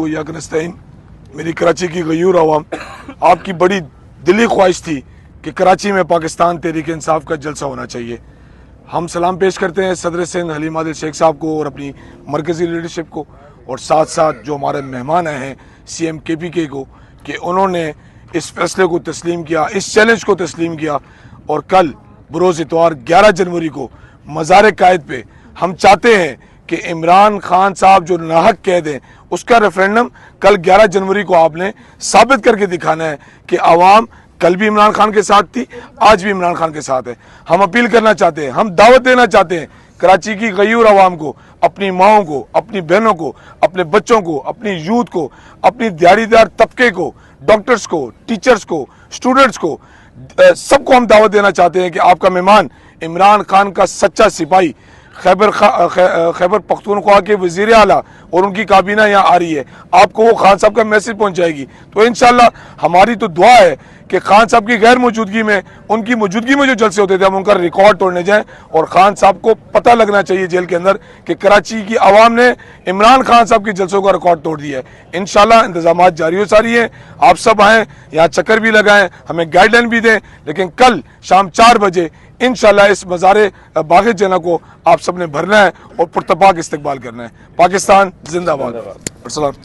व इय्याक नस्तईन। मेरी कराची की गयूर आवाम, आपकी बड़ी दिली ख्वाहिश थी कि कराची में पाकिस्तान तहरीक इंसाफ का जलसा होना चाहिए। हम सलाम पेश करते हैं सदर सिंध हलीम आदिल शेख साहब को और अपनी मरकज़ी लीडरशिप को, और साथ साथ जो हमारे मेहमान आए हैं CM KPK को, कि उन्होंने इस फैसले को तस्लीम किया, इस चैलेंज को तस्लीम किया। और कल बरोज़ इतवार 11 जनवरी को मज़ार कायद पे हम चाहते हैं कि इमरान खान साहब जो नाहक कैद हैं उसका रेफरेंडम कल 11 जनवरी को आपने साबित करके दिखाना है कि आवाम कल भी इमरान खान के साथ थी, आज भी इमरान खान के साथ है। हम अपील करना चाहते हैं, हम दावत देना चाहते हैं कराची की गयूर आवाम को, अपनी माओं को, अपनी बहनों को, अपने बच्चों को, अपनी यूथ को, अपनी दिहाड़ीदार तबके को, डॉक्टर्स को, टीचर्स को, स्टूडेंट्स को, सबको हम दावत देना चाहते हैं कि आपका मेहमान इमरान खान का सच्चा सिपाही खैबर पख्तूनख्वा के वज़ीर आला और उनकी काबीना यहाँ आ रही है, आपको वो खान साहब का मैसेज पहुँच जाएगी। तो इंशाल्लाह हमारी तो दुआ है कि खान साहब की गैर मौजूदगी में, उनकी मौजूदगी में जो जलसे होते थे हम उनका रिकॉर्ड तोड़ने जाएं, और खान साहब को पता लगना चाहिए जेल के अंदर कि कराची की आवाम ने इमरान खान साहब के जलसों का रिकॉर्ड तोड़ दिया है। इंशाल्लाह इंतजाम जारी हो सारी हैं, आप सब आएँ, यहाँ चक्कर भी लगाएं, हमें गाइडलाइन भी दें, लेकिन कल शाम 4 बजे इंशाल्लाह इस मज़ारे बाग़ जना को आप सब ने भरना है और पुरतपाक इस्तकबाल करना है। पाकिस्तान जिंदाबाद।